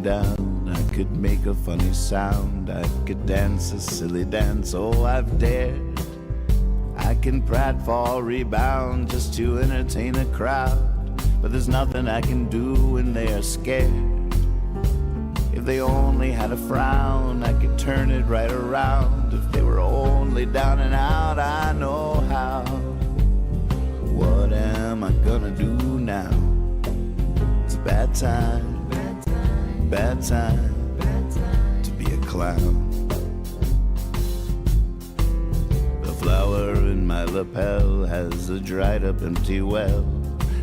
down, I could make a funny sound, I could dance a silly dance, oh I've dared. I can pratfall, rebound just to entertain a crowd, but there's nothing I can do when they are scared. If they only had a frown, I could turn it right around. If they were only down and out, I know how. What am I gonna do now? It's a bad time, bad time to be a clown. The flower in my lapel has a dried up empty well.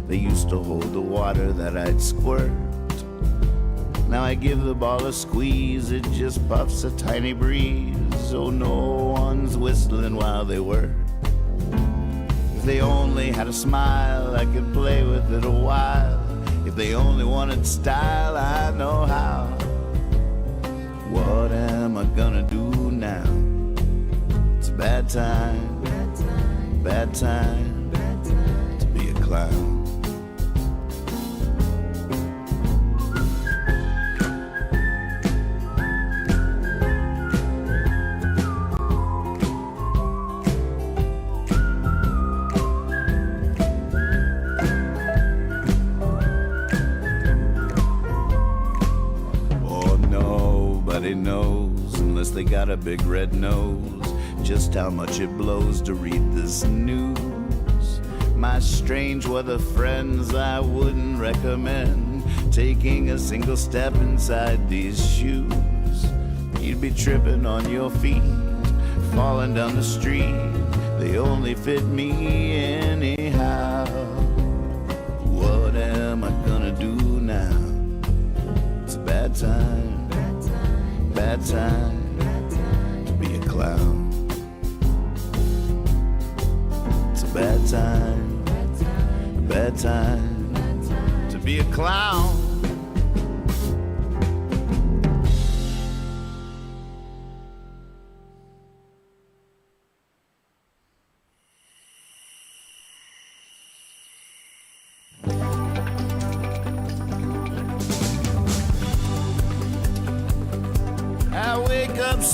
They used to hold the water that I'd squirt. Now I give the ball a squeeze, it just puffs a tiny breeze. Oh, no one's whistling while they work. If they only had a smile, I could play with it a while. If they only wanted style, I know how. What am I gonna do now? It's a bad time, bad time to be a clown. Knows, unless they got a big red nose, just how much it blows to read this news. My strange weather friends, I wouldn't recommend taking a single step inside these shoes. You'd be tripping on your feet, falling down the street. They only fit me anyhow. What am I gonna do now? It's a bad time, bad time to be a clown. It's a bad time, bad time to be a clown.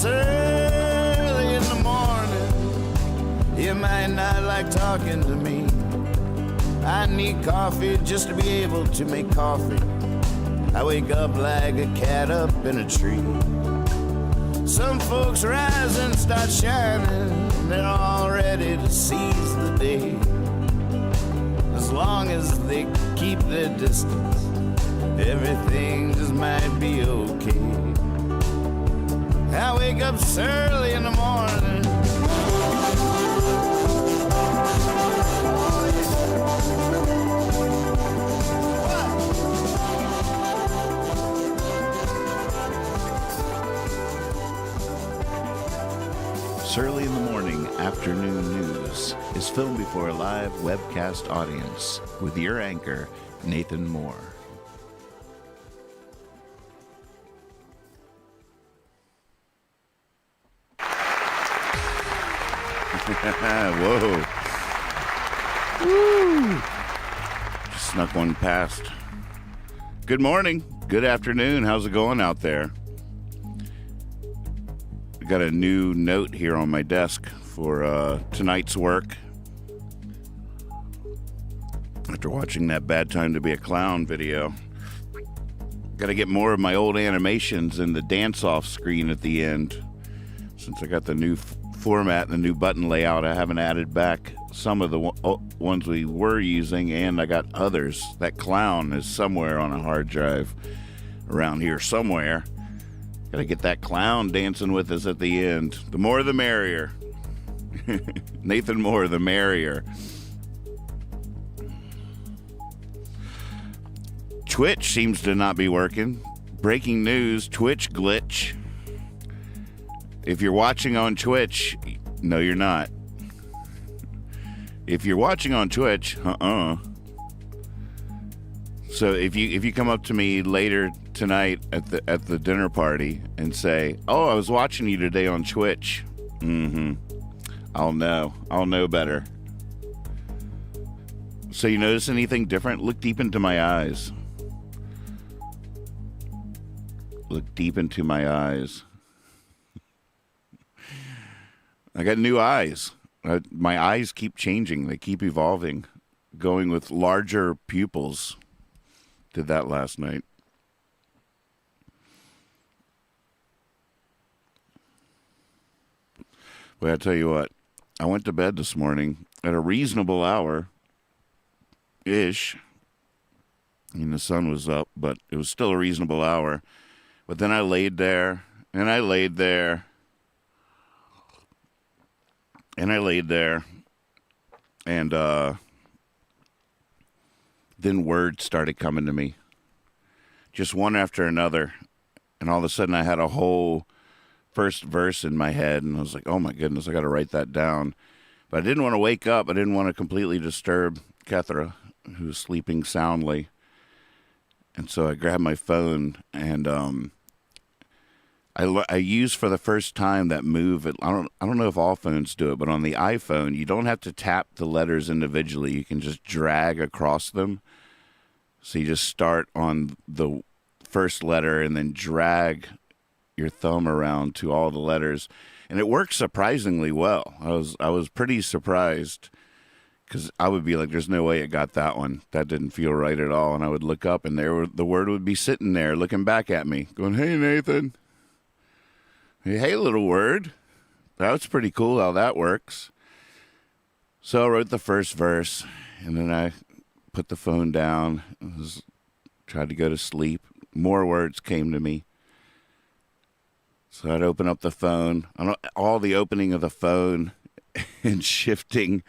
Early in the morning, you might not like talking to me. I need coffee just to be able to make coffee. I wake up like a cat up in a tree. Some folks rise and start shining, they're all ready to seize the day. As long as they keep their distance, everything just might be okay. I wake up early in the morning. Early in the Morning Afternoon News is filmed before a live webcast audience with your anchor, Nathan Moore. Whoa. Woo. Just snuck one past. Good morning. Good afternoon. How's it going out there? I got a new note here on my desk for tonight's work. After watching that Bad Time to Be a Clown video. Got to get more of my old animations in the dance-off screen at the end. Since I got the new format and the new button layout, I haven't added back some of the ones we were using, and I got others. That clown is somewhere on a hard drive around here somewhere. Gotta get that clown dancing with us at the end. The more the merrier. Nathan Moore, the merrier. Twitch seems to not be working. Breaking news, Twitch glitch. If you're watching on Twitch, no, you're not. If you're watching on Twitch, So if you come up to me later tonight at the dinner party and say, "Oh, I was watching you today on Twitch," I'll know better. So you notice anything different? Look deep into my eyes. look deep into my eyes. I got new eyes. My eyes keep changing. They keep evolving. Going with larger pupils. Did that last night. But I tell you what, I went to bed this morning at a reasonable hour-ish. I mean, the sun was up, but it was still a reasonable hour. But then I laid there, and I laid there, and I laid there, and then words started coming to me, just one after another, and all of a sudden I had a whole first verse in my head, and I was like, oh my goodness, I got to write that down. But I didn't want to wake up. I didn't want to completely disturb Kethra, who was sleeping soundly. And so I grabbed my phone, and I used for the first time that move. I don't know if all phones do it, but on the iPhone, you don't have to tap the letters individually. You can just drag across them. So you just start on the first letter and then drag your thumb around to all the letters, and it works surprisingly well. I was pretty surprised, because I would be like, there's no way it got that one. That didn't feel right at all. And I would look up, and the word would be sitting there looking back at me going, hey, Nathan. Hey, little word. That's pretty cool how that works. So I wrote the first verse, and then I put the phone down, tried to go to sleep. More words came to me. So I'd open up the phone. All the opening of the phone and shifting,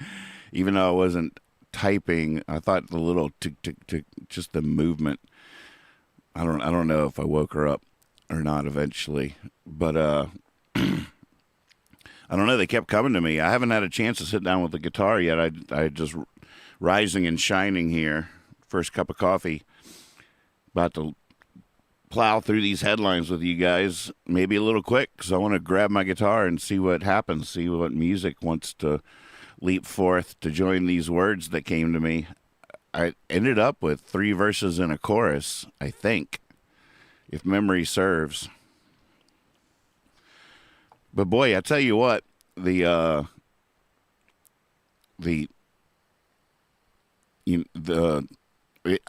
even though I wasn't typing, I thought the little tick, tick, tick, just the movement. I don't know if I woke her up or not eventually, but I don't know. They kept coming to me. I haven't had a chance to sit down with the guitar yet. I just rising and shining here. First cup of coffee. About to plow through these headlines with you guys, maybe a little quick, because I want to grab my guitar and see what happens, see what music wants to leap forth to join these words that came to me. I ended up with 3 verses and a chorus, I think, if memory serves. But boy, I tell you what, I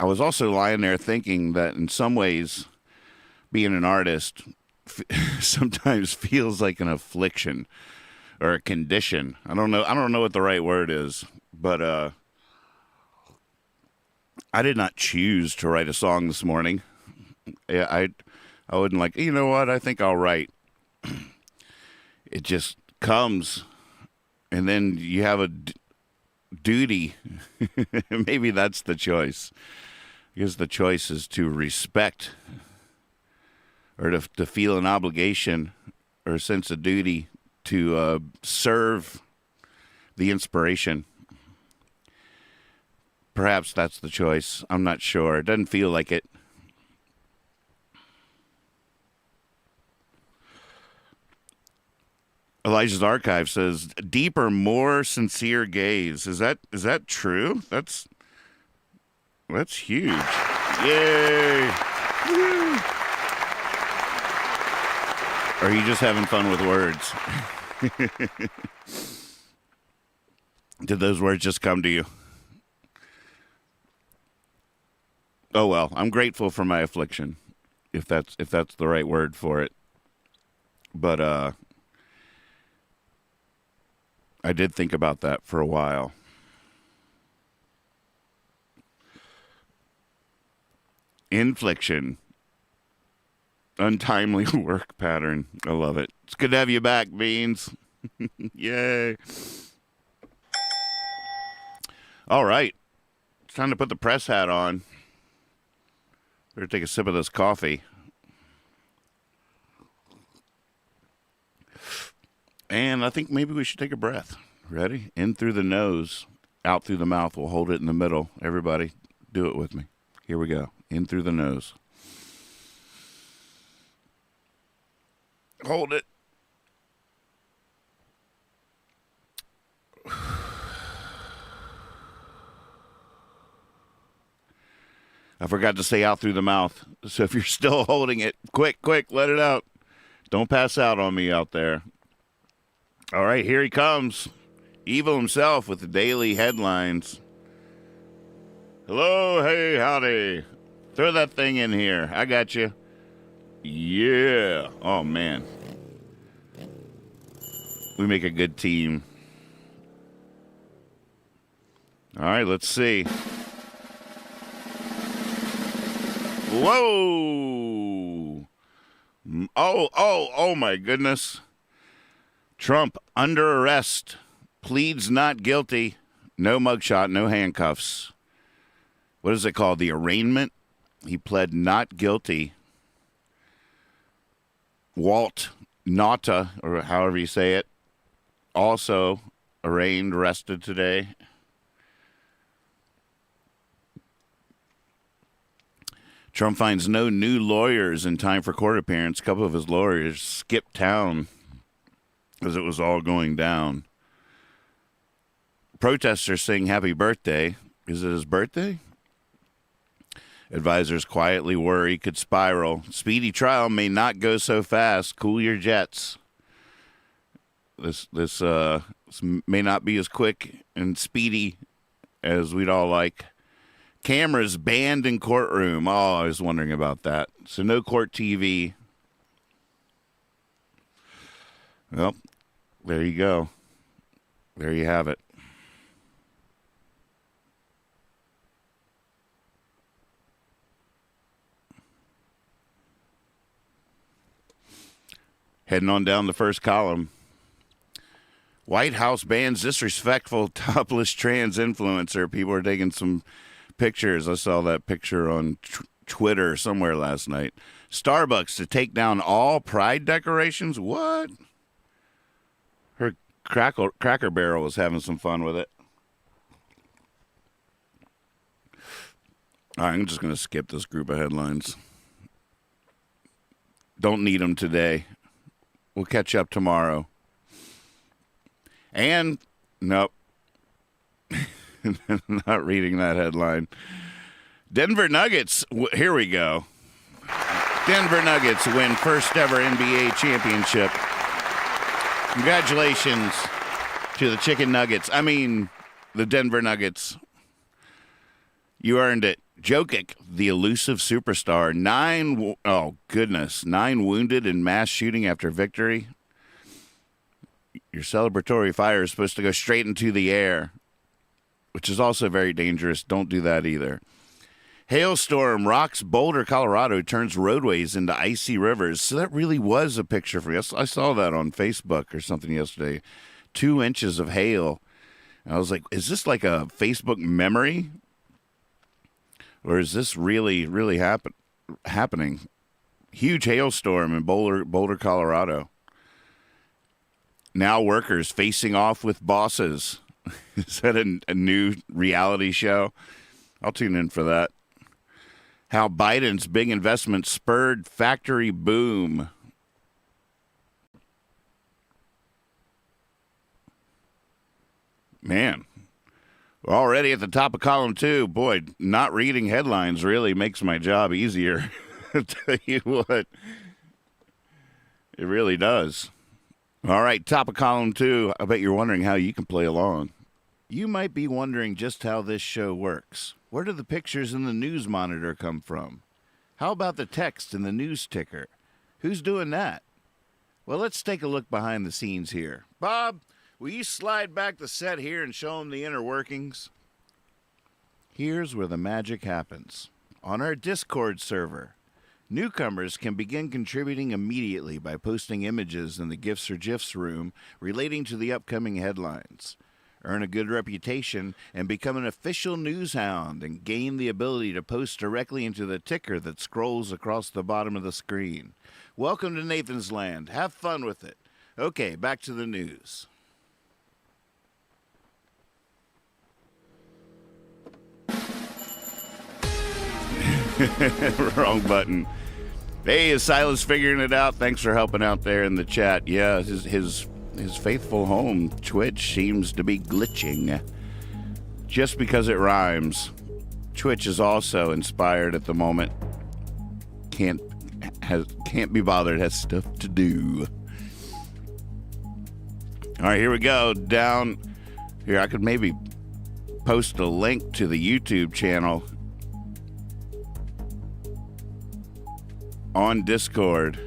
was also lying there thinking that in some ways, being an artist sometimes feels like an affliction or a condition. I don't know what the right word is, but I did not choose to write a song this morning. I wouldn't like, you know what, I think I'll write. It just comes, and then you have a duty. Maybe that's the choice. Because the choice is to respect, or to feel an obligation or a sense of duty to serve the inspiration. Perhaps that's the choice. I'm not sure. It doesn't feel like it. Elijah's Archive says, deeper, more sincere gaze. Is that true? That's huge. Yay! Woo. Or are you just having fun with words? Did those words just come to you? Oh well, I'm grateful for my affliction, if that's the right word for it. But I did think about that for a while. Infliction. Untimely work pattern. I love it. It's good to have you back, Beans. Yay. All right. It's time to put the press hat on. Better take a sip of this coffee. And I think maybe we should take a breath. Ready? In through the nose, out through the mouth. We'll hold it in the middle. Everybody, do it with me. Here we go. In through the nose. Hold it. I forgot to say out through the mouth. So if you're still holding it, quick, let it out. Don't pass out on me out there. All right, here he comes. Evil himself with the daily headlines. Hello, hey, howdy. Throw that thing in here. I got you. Yeah. Oh, man. We make a good team. All right, let's see. Whoa. Oh, my goodness. Trump under arrest. Pleads not guilty. No mugshot, no handcuffs. What is it called? The arraignment? He pled not guilty. Walt Nauta, or however you say it, also arrested today. Trump finds no new lawyers in time for court appearance. A couple of his lawyers skipped town as it was all going down. Protesters sing happy birthday. Is it his birthday? Advisors quietly worry could spiral. Speedy trial may not go so fast. Cool your jets. This may not be as quick and speedy as we'd all like. Cameras banned in courtroom. Oh, I was wondering about that. So no court TV. Well, there you go. There you have it. Heading on down the first column. White House bans disrespectful topless trans influencer. People are taking some pictures. I saw that picture on Twitter somewhere last night. Starbucks to take down all pride decorations. What? Her Cracker Barrel was having some fun with it. All right, I'm just going to skip this group of headlines. Don't need them today. We'll catch up tomorrow. And, nope. Not reading that headline. Denver Nuggets, here we go. Denver Nuggets win first ever NBA championship. Congratulations to the Chicken Nuggets. I mean, the Denver Nuggets. You earned it. Jokic, the elusive superstar. 9 wounded in mass shooting after victory. Your celebratory fire is supposed to go straight into the air, which is also very dangerous. Don't do that either. Hailstorm rocks Boulder, Colorado, turns roadways into icy rivers. So that really was a picture for you. I saw that on Facebook or something yesterday. 2 inches of hail. And I was like, is this like a Facebook memory? Or is this really, really happening? Huge hailstorm in Boulder, Colorado. Now workers facing off with bosses. Is that a new reality show? I'll tune in for that. How Biden's big investment spurred factory boom. Man. We're already at the top of column 2. Boy, not reading headlines really makes my job easier. I'll tell you what. It really does. All right, top of column 2. I bet you're wondering how you can play along. You might be wondering just how this show works. Where do the pictures in the news monitor come from? How about the text in the news ticker? Who's doing that? Well, let's take a look behind the scenes here. Bob, will you slide back the set here and show them the inner workings? Here's where the magic happens. On our Discord server, newcomers can begin contributing immediately by posting images in the GIFs or GIFs room relating to the upcoming headlines. Earn a good reputation and become an official news hound and gain the ability to post directly into the ticker that scrolls across the bottom of the screen. Welcome to Nathan's Land. Have fun with it. Okay, back to the news. Wrong button. Hey, is Silas figuring it out? Thanks for helping out there in the chat. Yeah, his faithful home, Twitch, seems to be glitching just because it rhymes. Twitch is also inspired at the moment. Can't be bothered. Has stuff to do. All right, here we go. Down here, I could maybe post a link to the YouTube channel on Discord.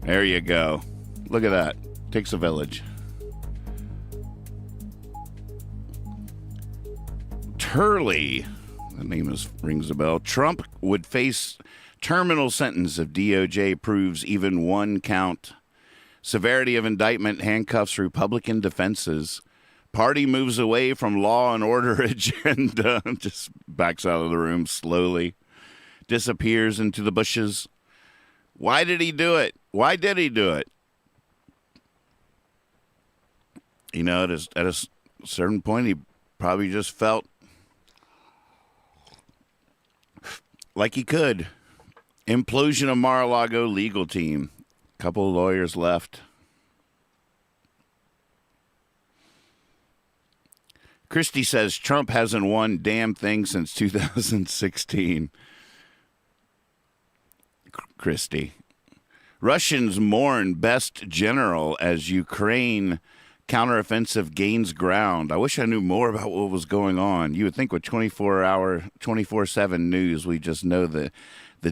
There you go. Look at that. Takes a village. Turley, that name rings a bell. Trump would face terminal sentence if DOJ proves even one count. Severity of indictment handcuffs Republican defenses. Party moves away from law and order agenda. Just backs out of the room slowly. Disappears into the bushes. Why did he do it? Why did he do it? You know, at a certain point, he probably just felt like he could. Implosion of Mar-a-Lago legal team. Couple of lawyers left. Christie says Trump hasn't won damn thing since 2016. Christie. Russians mourn best general as Ukraine counteroffensive gains ground. I wish I knew more about what was going on. You would think with 24/7 news, we just know the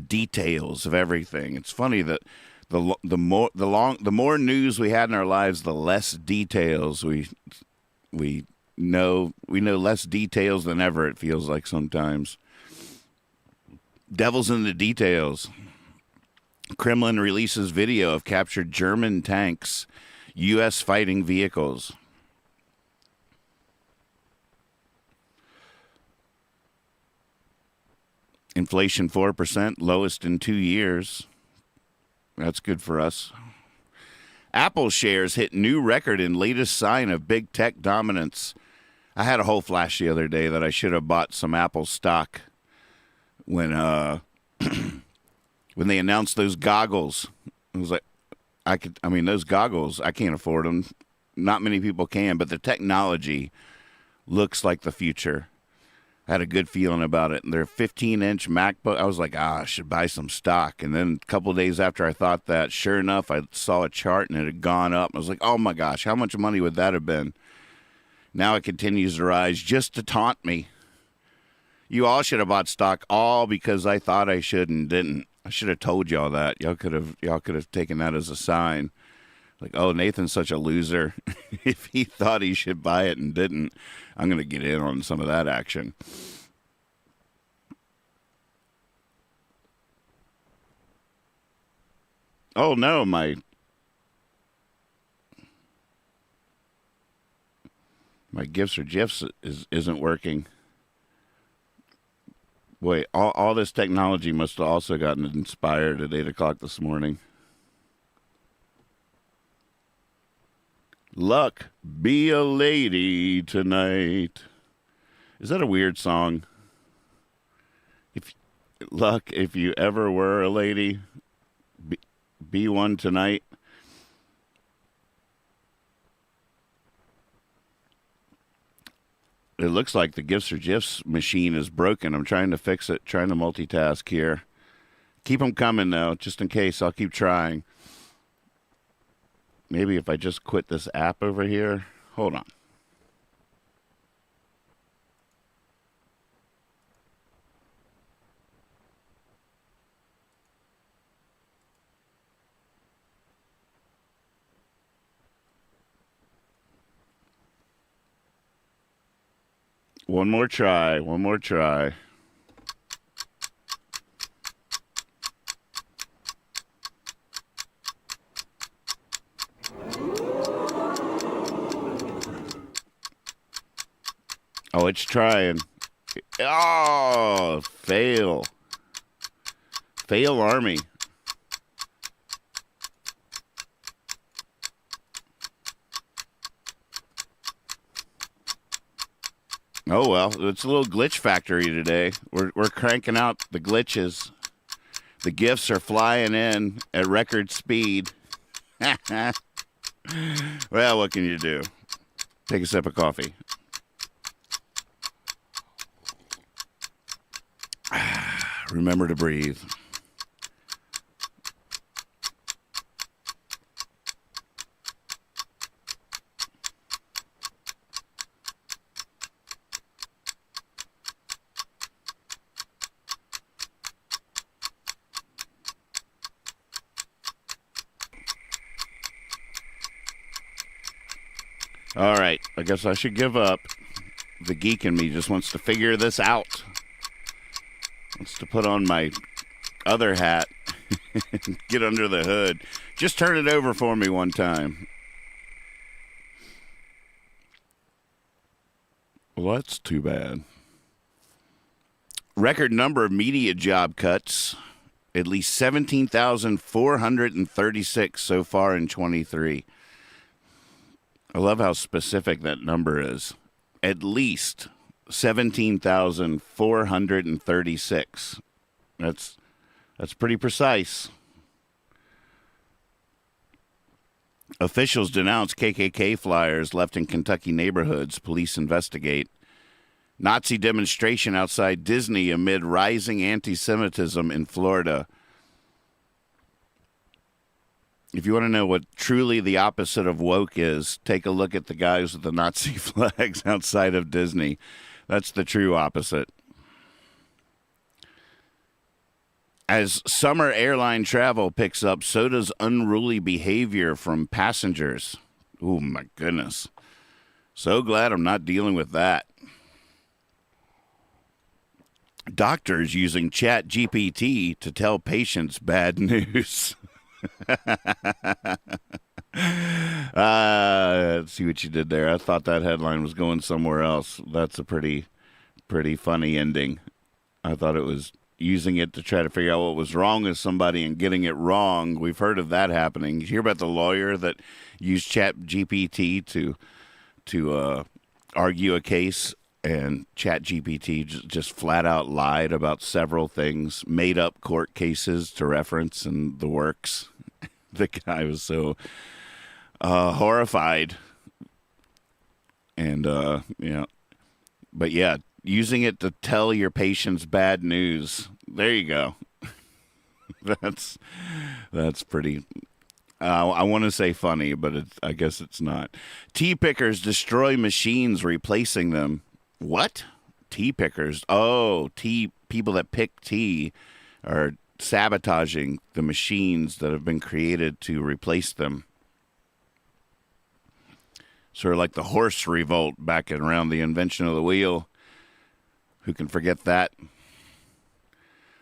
details of everything. It's funny that the more news we had in our lives, the less details we know. We know less details than ever, it feels like sometimes. Devil's in the details. Kremlin releases video of captured German tanks, U.S. fighting vehicles. Inflation 4%, lowest in 2 years. That's good for us. Apple shares hit new record in latest sign of big tech dominance. I had a whole flash the other day that I should have bought some Apple stock when when they announced those goggles. It was like, those goggles, I can't afford them. Not many people can, but the technology looks like the future. I had a good feeling about it. And their 15-inch MacBook, I was like, I should buy some stock. And then a couple of days after I thought that, sure enough, I saw a chart and it had gone up. I was like, oh my gosh, how much money would that have been? Now it continues to rise just to taunt me. You all should have bought stock, all because I thought I should and didn't. I should have told y'all that. Y'all could have taken that as a sign. Like, oh, Nathan's such a loser. If he thought he should buy it and didn't, I'm going to get in on some of that action. Oh, no, my gifts or gifs isn't working. Wait, all this technology must have also gotten inspired at 8 o'clock this morning. Luck, be a lady tonight. Is that a weird song? Luck, if you ever were a lady, be one tonight. It looks like the gifts or gifs machine is broken. I'm trying to fix it, trying to multitask here. Keep them coming, though, just in case. I'll keep trying. Maybe if I just quit this app over here. Hold on. One more try. Oh, it's trying. Oh, fail. Fail army. Oh, well, it's a little glitch factory today. We're cranking out the glitches. The gifts are flying in at record speed. Well, what can you do? Take a sip of coffee. Remember to breathe. All right, I guess I should give up. The geek in me just wants to figure this out. Wants to put on my other hat and get under the hood. Just turn it over for me one time. Well, that's too bad. Record number of media job cuts. At least 17,436 so far in 23. I love how specific that number is. At least 17,436. That's pretty precise. Officials denounce KKK flyers left in Kentucky neighborhoods. Police investigate. Nazi demonstration outside Disney amid rising anti-Semitism in Florida. If you want to know what truly the opposite of woke is, take a look at the guys with the Nazi flags outside of Disney. That's the true opposite. As summer airline travel picks up, so does unruly behavior from passengers. Oh, my goodness. So glad I'm not dealing with that. Doctors using Chat GPT to tell patients bad news. Let's see what you did there. I thought that headline was going somewhere else. That's a pretty funny ending. I thought it was using it to try to figure out what was wrong with somebody and getting it wrong. We've heard of that happening. You hear about the lawyer that used Chat GPT to argue a case, and Chat GPT just flat out lied about several things, made up court cases to reference in the works. The guy was so horrified. And, but yeah, using it to tell your patients bad news. There you go. That's pretty, I want to say funny, but I guess it's not. Tea pickers destroy machines replacing them. What? Tea pickers? Oh, people that pick tea are sabotaging the machines that have been created to replace them. Sort of like the horse revolt back around the invention of the wheel. Who can forget that?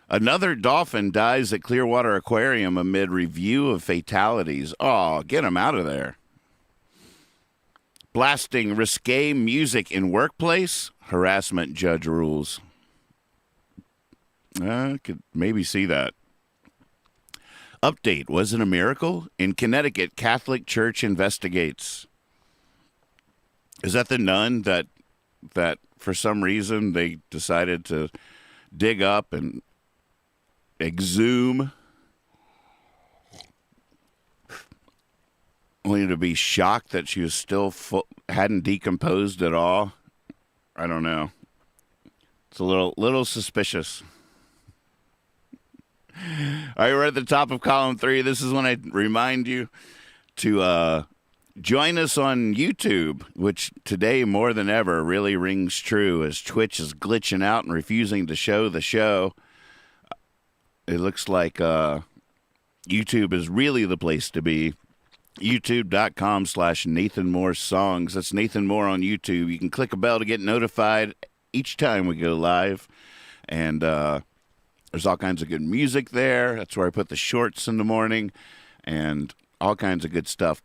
Another dolphin dies at Clearwater Aquarium amid review of fatalities. Oh, get him out of there. Blasting risque music in workplace. Harassment judge rules. I could maybe see that. Update. Was it a miracle? In Connecticut, Catholic Church investigates. Is that the nun that for some reason they decided to dig up and exhume, only to be shocked that she was still hadn't decomposed at all? I don't know. It's a little suspicious. All right, we're at the top of column 3. This is when I remind you to join us on YouTube, which today more than ever really rings true as Twitch is glitching out and refusing to show the show. It looks like YouTube is really the place to be. YouTube.com/Nathan Moore Songs. That's Nathan Moore on YouTube. You can click a bell to get notified each time we go live. And there's all kinds of good music there. That's where I put the shorts in the morning and all kinds of good stuff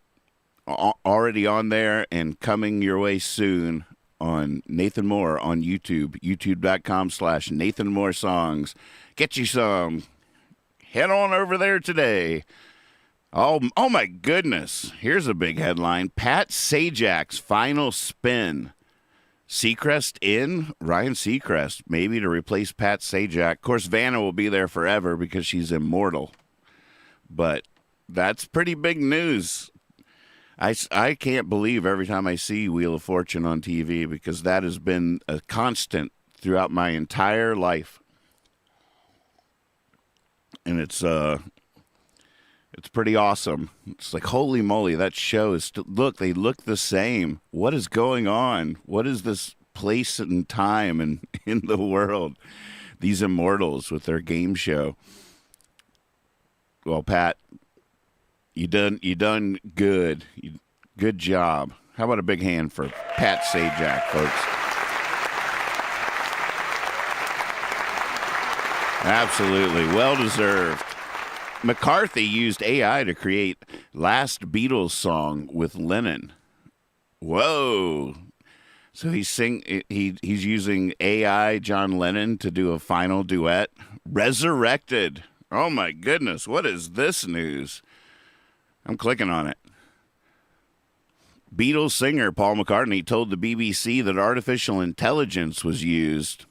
already on there and coming your way soon on Nathan Moore on YouTube. YouTube.com/Nathan Moore Songs. Get you some. Head on over there today. Oh my goodness. Here's a big headline. Pat Sajak's final spin. Seacrest in? Ryan Seacrest, maybe to replace Pat Sajak. Of course, Vanna will be there forever because she's immortal. But that's pretty big news. I can't believe every time I see Wheel of Fortune on TV because that has been a constant throughout my entire life. and it's pretty awesome. It's like, holy moly, that show is still, look, they look the same. What is going on? What is this place and time and in the world? These immortals with their game show. Well, Pat, you done good. Good job. How about a big hand for Pat Sajak, folks? Absolutely. Well deserved. McCarthy used AI to create Last Beatles song with Lennon. Whoa. So he's using AI John Lennon to do a final duet. Resurrected. Oh my goodness, what is this news? I'm clicking on it. Beatles singer Paul McCartney told the BBC that artificial intelligence was used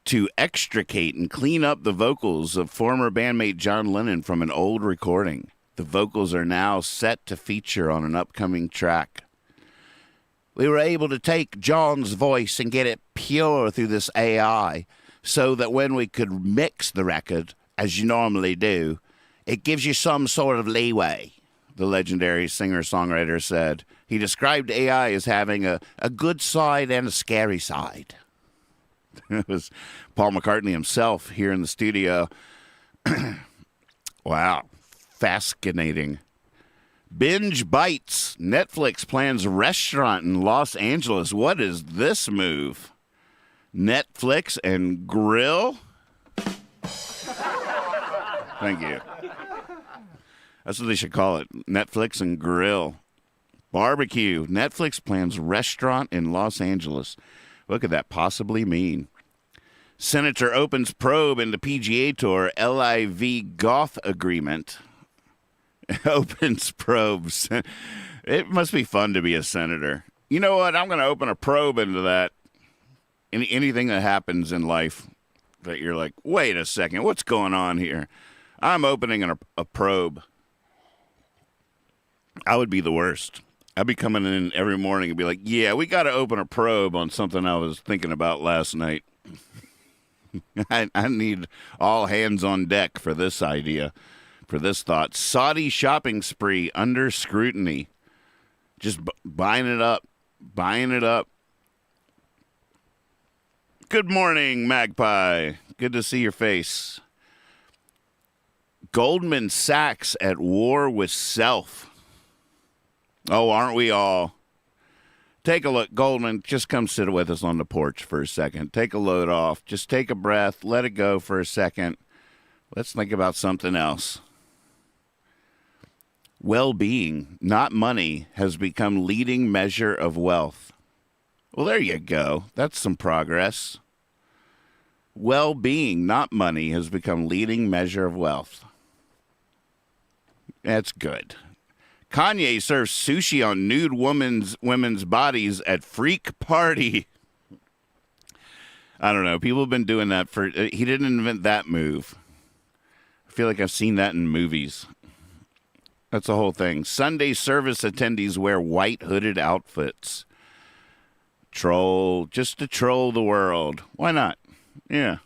to extricate and clean up the vocals of former bandmate John Lennon from an old recording. The vocals are now set to feature on an upcoming track. We were able to take John's voice and get it pure through this AI so that when we could mix the record, as you normally do, it gives you some sort of leeway, the legendary singer-songwriter said. He described AI as having a good side and a scary side. It was Paul McCartney himself here in the studio. Wow. Fascinating. Binge Bites. Netflix plans restaurant in Los Angeles. What is this move? Netflix and grill? Thank you. That's what they should call it. Netflix and grill. Barbecue. Netflix plans restaurant in Los Angeles. What could that possibly mean? Senator opens probe into PGA Tour LIV golf agreement. Opens probes. It must be fun to be a senator. You know what? I'm going to open a probe into that. Anything that happens in life that you're like, wait a second, what's going on here? I'm opening a probe. I would be the worst. I'd be coming in every morning and be like, yeah, we got to open a probe on something I was thinking about last night. I need all hands on deck for this idea, for this thought. Saudi shopping spree under scrutiny. Just buying it up. Buying it up. Good morning, Magpie. Good to see your face. Goldman Sachs at war with self. Oh, aren't we all? Take a look. Goldman, just come sit with us on the porch for a second. Take a load off. Just take a breath. Let it go for a second. Let's think about something else. Well-being, not money, has become leading measure of wealth. Well, there you go. That's some progress. Well-being, not money, has become leading measure of wealth. That's good. Kanye serves sushi on nude women's bodies at freak party. I don't know. People have been doing that for... He didn't invent that move. I feel like I've seen that in movies. That's the whole thing. Sunday service attendees wear white hooded outfits. Troll. Just to troll the world. Why not? Yeah.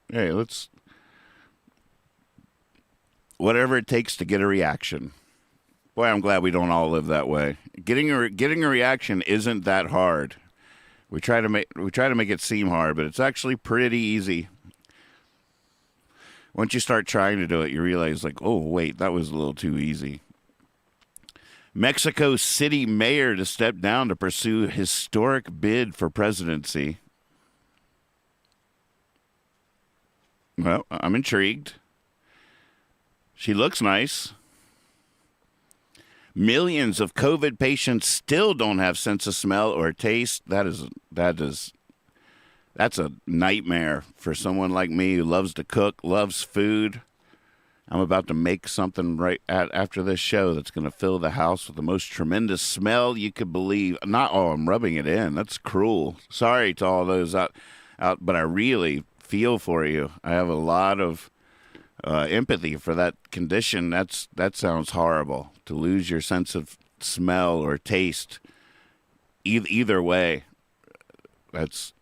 Hey, let's... Whatever it takes to get a reaction. Boy, I'm glad we don't all live that way. Getting a reaction isn't that hard. We try to make it seem hard, but it's actually pretty easy. Once you start trying to do it, you realize, like, oh, wait, that was a little too easy. Mexico City mayor to step down to pursue historic bid for presidency. Well, I'm intrigued. She looks nice. Millions of COVID patients still don't have sense of smell or taste. That's a nightmare for someone like me who loves to cook, loves food. I'm about to make something right after this show that's going to fill the house with the most tremendous smell you could believe. I'm rubbing it in. That's cruel. Sorry to all those out, but I really feel for you. I have a lot of empathy for that condition. That sounds horrible, to lose your sense of smell or taste. Either way, that's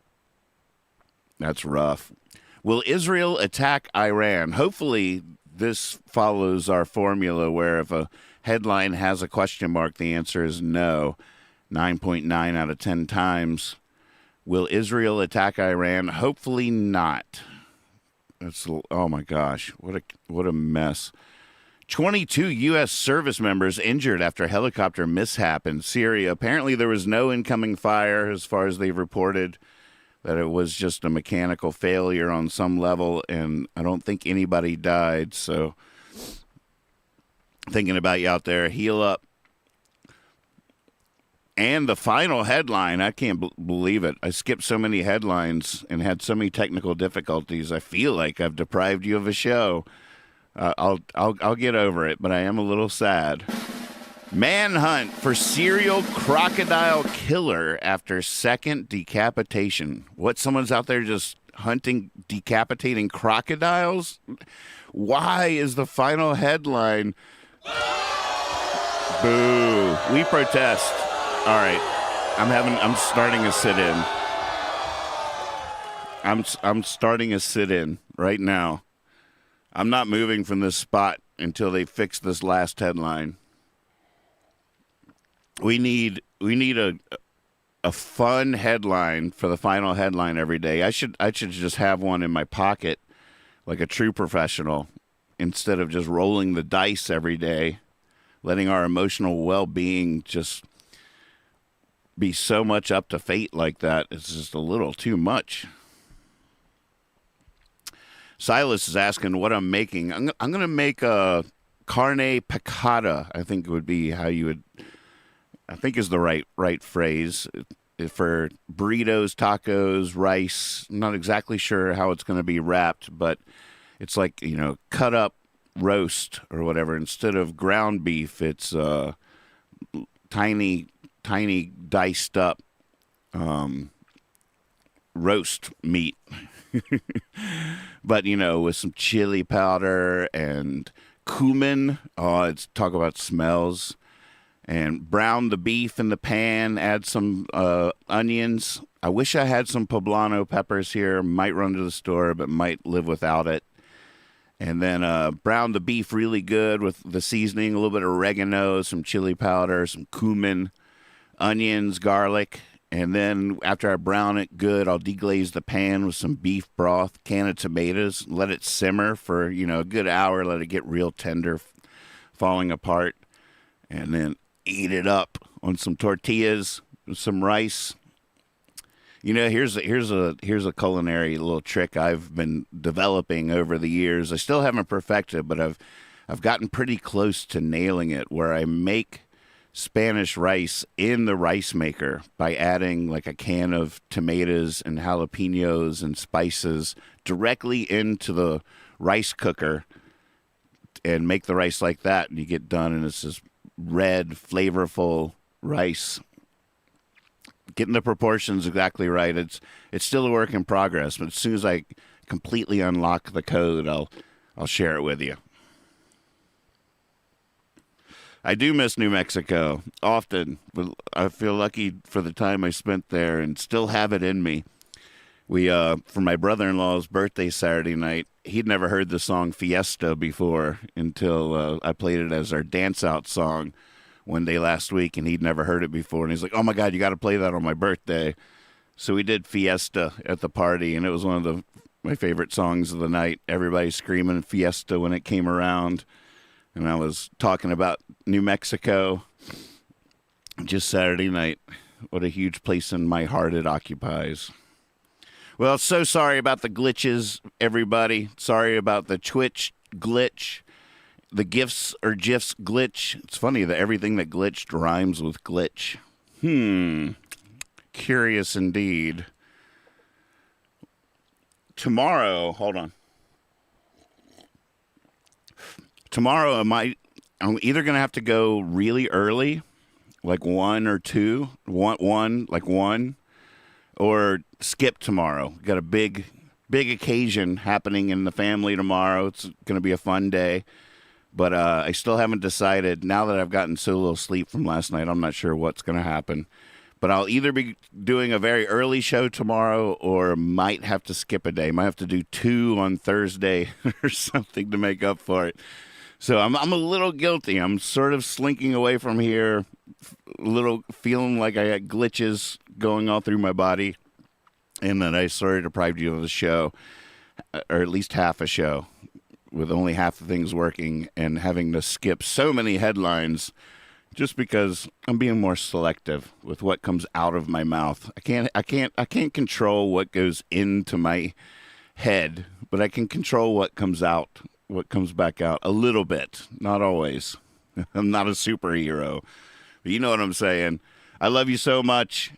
rough. Will Israel attack Iran? Hopefully, this follows our formula where if a headline has a question mark, the answer is no. 9.9 out of 10 times. Will Israel attack Iran? Hopefully not. Oh my gosh, what a mess. 22 U.S. service members injured after helicopter mishap in Syria. Apparently, there was no incoming fire as far as they've reported, that it was just a mechanical failure on some level, and I don't think anybody died. So, thinking about you out there, heal up. And the final headline, I can't believe it. I skipped so many headlines and had so many technical difficulties. I feel like I've deprived you of a show. I'll get over it, but I am a little sad. Manhunt for serial crocodile killer after second decapitation. What, someone's out there just hunting, decapitating crocodiles? Why is the final headline? Boo. We protest. All right. I'm starting a sit-in. I'm starting a sit-in right now. I'm not moving from this spot until they fix this last headline. We need a fun headline for the final headline every day. I should just have one in my pocket like a true professional instead of just rolling the dice every day, letting our emotional well-being just be so much up to fate like that. It's just a little too much. Silas is asking what I'm making. I'm going to make a carne picada. I think would be how you would. I think is the right phrase for burritos, tacos, rice. I'm not exactly sure how it's going to be wrapped, but it's like, cut up roast or whatever. Instead of ground beef, it's tiny diced up roast meat. But, with some chili powder and cumin. Oh, it's talk about smells. And brown the beef in the pan, add some onions. I wish I had some poblano peppers here. Might run to the store, but might live without it. And then brown the beef really good with the seasoning, a little bit of oregano, some chili powder, some cumin, onions, garlic. And then after I brown it good, I'll deglaze the pan with some beef broth, can of tomatoes, let it simmer for, a good hour, let it get real tender, falling apart. And then eat it up on some tortillas with some rice. Here's a culinary little trick I've been developing over the years. I still haven't perfected, but I've gotten pretty close to nailing it, where I make Spanish rice in the rice maker by adding like a can of tomatoes and jalapenos and spices directly into the rice cooker and make the rice like that, and you get done, and it's this red, flavorful rice. Getting the proportions exactly right. It's still a work in progress, but as soon as I completely unlock the code, I'll share it with you. I do miss New Mexico often, but I feel lucky for the time I spent there and still have it in me. We, for my brother-in-law's birthday Saturday night, he'd never heard the song Fiesta before until I played it as our dance-out song one day last week, and he'd never heard it before. And he's like, oh, my God, you got to play that on my birthday. So we did Fiesta at the party, and it was one of my favorite songs of the night. Everybody screaming Fiesta when it came around. And I was talking about New Mexico just Saturday night. What a huge place in my heart it occupies. Well, so sorry about the glitches, everybody. Sorry about the Twitch glitch, the GIFs or GIFs glitch. It's funny that everything that glitched rhymes with glitch. Curious indeed. Tomorrow, hold on. Tomorrow, I'm either going to have to go really early, like 1 or 2, like 1, or skip tomorrow. Got a big occasion happening in the family tomorrow. It's going to be a fun day, but I still haven't decided. Now that I've gotten so little sleep from last night, I'm not sure what's going to happen. But I'll either be doing a very early show tomorrow or might have to skip a day. Might have to do 2 on Thursday or something to make up for it. So I'm a little guilty. I'm sort of slinking away from here, a little feeling like I got glitches going all through my body, and that I sort of deprived you of a show, or at least half a show, with only half the things working and having to skip so many headlines just because I'm being more selective with what comes out of my mouth. I can't control what goes into my head, but I can control what comes out, what comes back out a little bit, not always. I'm not a superhero, but you know what I'm saying. I love you so much.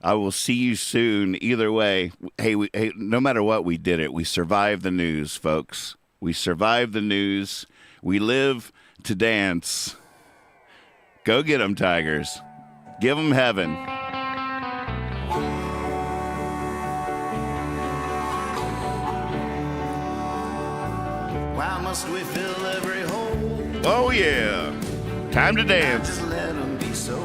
I will see you soon. Either way, hey, no matter what, we did it. We survived the news, folks. We survived the news. We live to dance. Go get 'em, Tigers. Give 'em heaven. Why must we fill every hole? Oh, yeah. Time to dance. Just let 'em be so.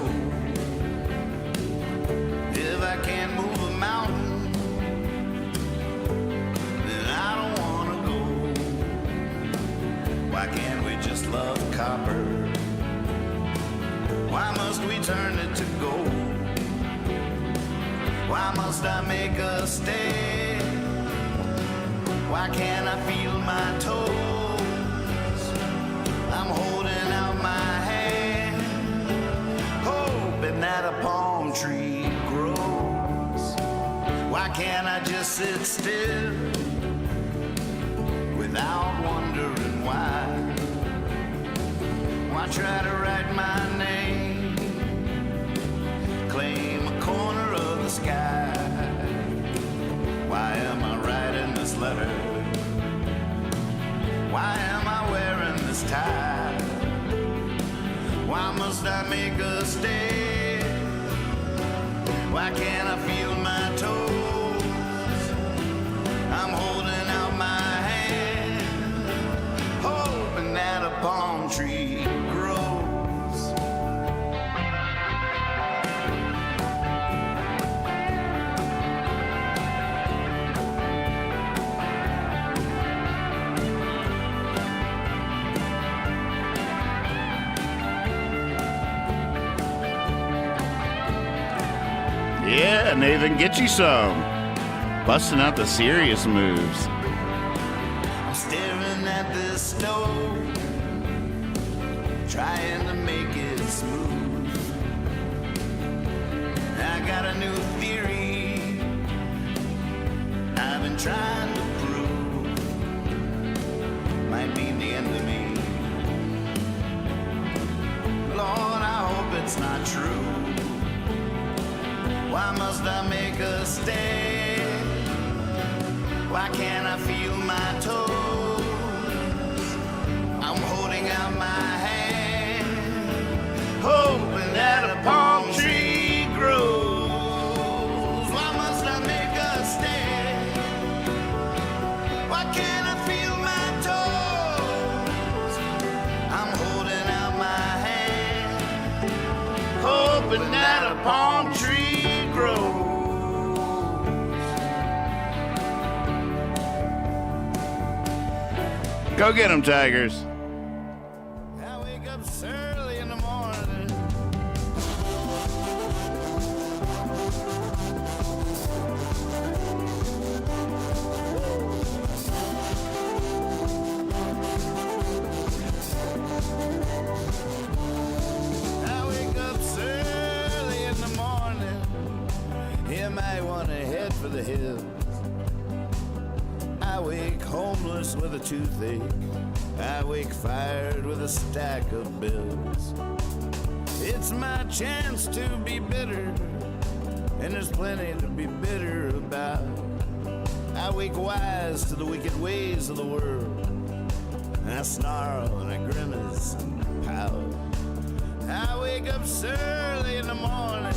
If I can't move a mountain, then I don't want to go. Why can't we just love copper? Why must we turn it to gold? Why must I make a stay? Why can't I feel my toes? I'm holding out my hand, hoping that a palm tree grows. Why can't I just sit still without wondering why? Why try to write my name, claim a corner of the sky? Why am I writing this letter? Why am I wearing this tie? Why must I make a stay? Why can't I feel my toes? I'm holding out my hand, hoping that a palm tree grows. Yeah, Nathan, get you some. Busting out the serious moves. I'm staring at this stove, trying to make it smooth. I got a new theory I've been trying to prove. Might be the end of me. Lord, I hope it's not true. Why must I make a stay? Why can't I feel my toes? I'm holding out my hand, hoping that a palm tree grows. Why must I make a stay? Why can't I feel my toes? I'm holding out my hand, hoping that a palm tree grows. Go get 'em, Tigers. I wake up early in the morning. I wake up early in the morning. You might want to head for the hills. I wake homeless with a toothache. I wake fired with a stack of bills. It's my chance to be bitter, and there's plenty to be bitter about. I wake wise to the wicked ways of the world, and I snarl and I grimace and pout. I wake up early in the morning.